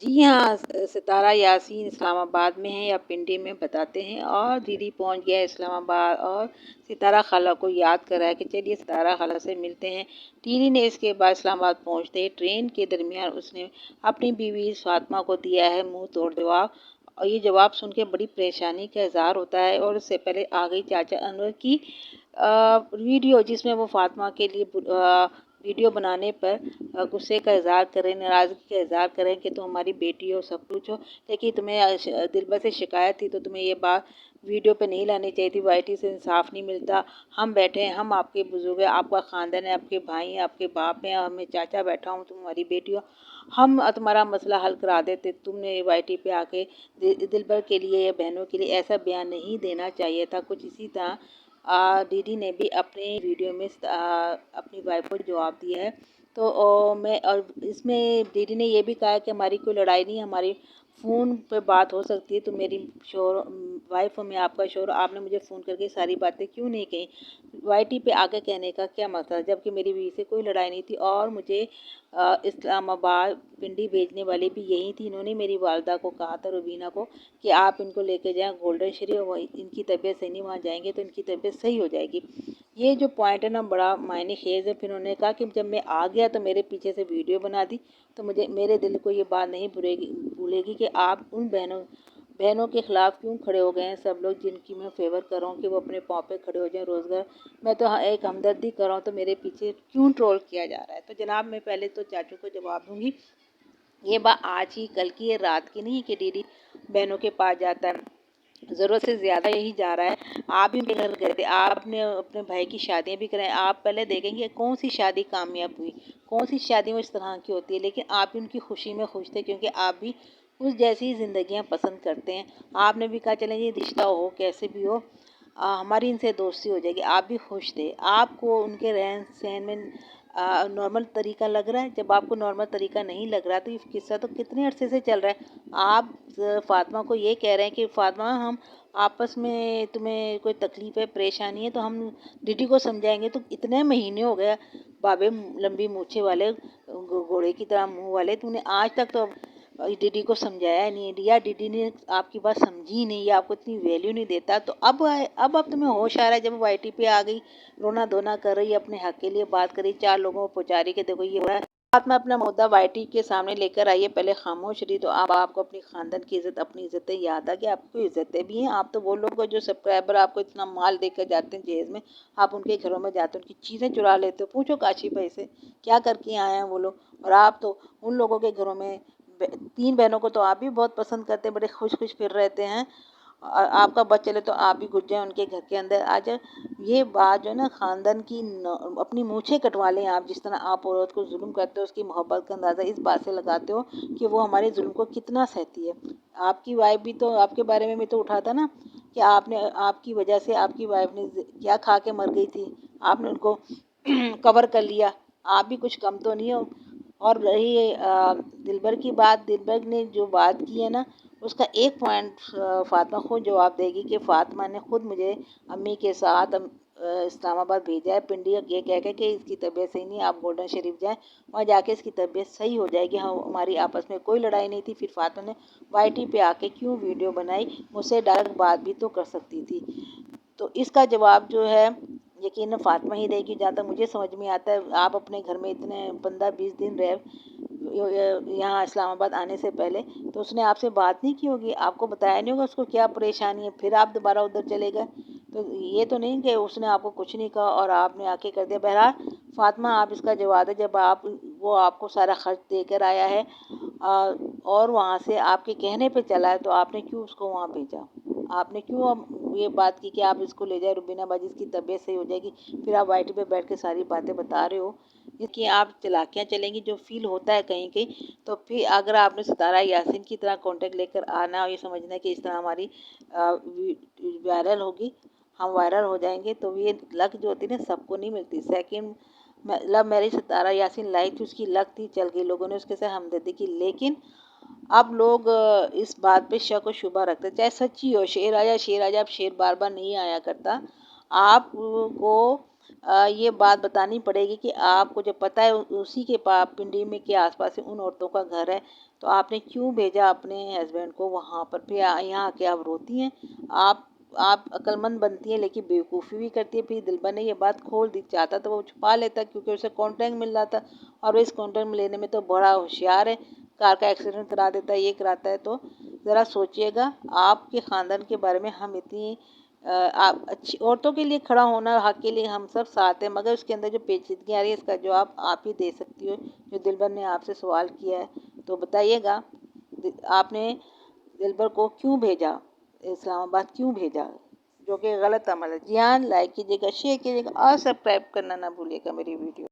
जी हाँ, सितारा यासीन इस्लामाबाद में है या पिंडी में बताते हैं और दीदी पहुंच गया है इस्लामाबाद और सितारा खाला को याद कर रहा है कि चलिए सितारा खाला से मिलते हैं। दीदी ने इसके बाद इस्लामाबाद पहुंचते ही ट्रेन के दरमियान उसने अपनी बीवी फातिमा को दिया है मुंह तोड़ जवाब। और ये जवाब सुन के बड़ी परेशानी का इजहार होता है और उससे पहले आ गई चाचा अनवर की वीडियो, जिसमें वो फातिमा के लिए वीडियो बनाने पर गुस्से का इजहार करें, नाराज़गी का इजहार करें कि तुम हमारी बेटी हो, सब कुछ हो, लेकिन तुम्हें दिलबर से शिकायत थी तो तुम्हें ये बात वीडियो पे नहीं लानी चाहिए थी। वाईटी से इंसाफ नहीं मिलता। हम बैठे हैं, हम आपके बुजुर्ग हैं, आपका ख़ानदान है, आपके भाई हैं, आपके बाप हैं, हमें चाचा बैठा हूँ, तुम हमारी बेटी हो, हम तुम्हारा मसला हल करा देते। तुमने वाईटी पे आके दिलबर के लिए या बहनों के लिए ऐसा बयान नहीं देना चाहिए था। कुछ इसी तरह दीदी ने भी अपने वीडियो में अपनी वाइफ को जवाब दिया है। तो मैं और इसमें दीदी ने ये भी कहा कि हमारी कोई लड़ाई नहीं है, हमारी फ़ोन पे बात हो सकती है। तो मेरी शोहर वाइफ और मैं आपका शोहर, आपने मुझे फ़ोन करके सारी बातें क्यों नहीं कही? वाईटी पे आके कहने का क्या मसला, जबकि मेरी बीवी से कोई लड़ाई नहीं थी और मुझे इस्लामाबाद पिंडी भेजने वाली भी यही थी। इन्होंने मेरी वालदा को कहा था, रुबीना को, कि आप इनको लेके जाएं गोल्डन शरीफ, वो इनकी तबीयत सही नहीं, वहाँ जाएंगे तो इनकी तबीयत सही हो जाएगी। ये जो पॉइंट है ना, बड़ा मायने खेज है। फिर उन्होंने कहा कि जब मैं आ गया तो मेरे पीछे से वीडियो बना दी, तो मुझे मेरे दिल को ये बात नहीं भूलेगी कि आप उन बहनों के खिलाफ क्यों खड़े हो गए हैं सब लोग, जिनकी मैं फेवर कर रहा हूँ कि वो अपने पाँव पे खड़े हो जाएं, रोज़गार। मैं तो एक हमदर्दी कर रहा हूँ, तो मेरे पीछे क्यों ट्रोल किया जा रहा है? तो जनाब, मैं पहले तो चाचू को जवाब दूंगी। ये बात आज ही कल की है, रात की नहीं कि दीदी बहनों के पास जाता है, ज़रूरत से ज़्यादा यही जा रहा है। आप भी मेरे घर गए थे, आपने अपने भाई की शादियाँ भी कराई। आप पहले देखेंगे कौन सी शादी कामयाब हुई, कौन सी शादी में इस तरह की होती है, लेकिन आप भी उनकी खुशी में खुश थे क्योंकि आप भी उस जैसी ज़िंदगियाँ पसंद करते हैं। आपने भी कहा चलें ये रिश्ता हो कैसे भी हो, हमारी इनसे दोस्ती हो जाएगी। आप भी खुश थे, आपको उनके रहन सहन में नॉर्मल तरीका लग रहा है। जब आपको नॉर्मल तरीका नहीं लग रहा तो ये किस्सा तो कितने अरसे से चल रहा है। आप फातिमा को ये कह रहे हैं कि फातिमा, हम आपस में, तुम्हें कोई तकलीफ़ है, परेशानी है तो हम दीदी को समझाएंगे। तो इतने महीने हो गए बाबे, लंबी मूछे वाले, घोड़े की तरह मुंह वाले, तूने आज तक तो दीदी को समझाया नहीं, या दीदी ने आपकी बात समझी नहीं, या आपको इतनी वैल्यू नहीं देता। तो अब तुम्हें होश आ रहा है जब वाईटी पे आ गई, रोना धोना कर रही, अपने हक के लिए बात करी, 4 लोगों को पहुंचा रही कि देखो ये हो रहा है। बाद में अपना मुद्दा वाईटी के सामने लेकर आइए, पहले खामोश रही। तो अब आपको अपनी खानदान की इज्जत, अपनी इज्जतें याद आ कि आपको इज्जतें भी हैं। आप तो वो लोग हो जो सब्सक्राइबर आपको इतना माल देकर जाते हैं जहेज में, आप उनके घरों में जाते हो, उनकी चीज़ें चुरा लेते हो। पूछो काशी भाई से क्या करके आए हैं वो लोग। और आप तो उन लोगों के घरों में 3 बहनों को तो आप भी बहुत पसंद करते हैं, बड़े खुश खुश फिर रहते हैं। और आपका बस चले तो आप भी घुस जाए उनके घर के अंदर। आज ये बात जो है ना, ख़ानदान की अपनी मूछें कटवा लें आप। जिस तरह आप औरत को जुल्म करते हो, उसकी मोहब्बत का अंदाज़ा इस बात से लगाते हो कि वो हमारे जुल्म को कितना सहती है। आपकी वाइफ भी तो, आपके बारे में भी तो उठा था ना कि आपने, आपकी वजह से आपकी वाइफ ने क्या खा के मर गई थी, आपने उनको कवर कर लिया। आप भी कुछ कम तो नहीं हो। और रही दिलबर की बात, दिलबर ने जो बात की है ना, उसका एक पॉइंट फातिमा खुद जवाब देगी कि फातिमा ने खुद मुझे अम्मी के साथ इस्लामाबाद भेजा है, पिंडी, ये कह के कि इसकी तबीयत सही नहीं है, आप गोल्डन शरीफ जाएं, वहाँ जाके इसकी तबीयत सही हो जाएगी। हाँ, हमारी आपस में कोई लड़ाई नहीं थी। फिर फातिमा ने वाईटी पे आके क्यों वीडियो बनाई? मुझसे डायरेक्ट बात भी तो कर सकती थी। तो इसका जवाब जो है यकीनन फातिमा ही देगी, जहाँ तक मुझे समझ में आता है। आप अपने घर में इतने 15-20 दिन रहे यहाँ इस्लामाबाद आने से पहले, तो उसने आपसे बात नहीं की होगी, आपको बताया नहीं होगा उसको क्या परेशानी है, फिर आप दोबारा उधर चले गए। तो ये तो नहीं कि उसने आपको कुछ नहीं कहा और आपने आके कर दिया। बहरहाल फातिमा, आप इसका जवाब है, जब आप, वो आपको सारा खर्च देकर आया है और वहाँ से आपके कहने पे चला है, तो आपने क्यों उसको वहाँ भेजा? आपने क्यों अब ये बात की कि आप इसको ले जाए रुबीना बाजी, इसकी तबीयत सही हो जाएगी? फिर आप वाईटी पे बैठ के सारी बातें बता रहे हो। इसकी आप चालाकियाँ चलेंगी, जो फील होता है कहीं कहीं। तो फिर अगर आपने सितारा यासीन की तरह कॉन्टेक्ट लेकर आना और ये समझना कि इस तरह हमारी वायरल होगी, हम वायरल हो जाएंगे, तो ये लक जो होती है ना, सबको नहीं मिलती। सेकंड लव मैरिज सितारा यासीन लाई थी, उसकी लक थी, चल गई, लोगों ने उसके साथ हमदर्दी की। लेकिन अब लोग इस बात पे शक और शुबा रखते, चाहे सच्ची हो। शेर आया, शेर आया, अब शेर बार बार नहीं आया करता। आपको ये बात बतानी पड़ेगी कि आपको जब पता है उसी के पिंडी में के आसपास उन औरतों का घर है, तो आपने क्यों भेजा अपने हस्बैंड को वहाँ पर? फिर यहाँ आके आप रोती हैं। आप अक्लमंद बनती हैं लेकिन बेवकूफ़ी भी करती है। फिर दिलबर ने ये बात खोल दी, चाहता तो वो छुपा लेता क्योंकि उसे कॉन्ट्रैक्ट मिल रहा था और इस कॉन्ट्रैक्ट में लेने में तो बड़ा होशियार है। कार का एक्सीडेंट करा देता है, ये कराता है। तो ज़रा सोचिएगा, आपके ख़ानदान के बारे में हम इतनी आप अच्छी औरतों के लिए खड़ा होना, हक के लिए हम सब साथ हैं, मगर उसके अंदर जो पेचीदगी आ रही है इसका जवाब आप ही दे सकती हो। जो दिलबर ने आपसे सवाल किया है तो बताइएगा, आपने दिलबर को क्यों भेजा, इस्लामाबाद क्यों भेजा, जो कि गलत अमल है। जी हाँ, लाइक कीजिएगा, शेयर कीजिएगा और सब्सक्राइब करना ना भूलिएगा मेरी वीडियो।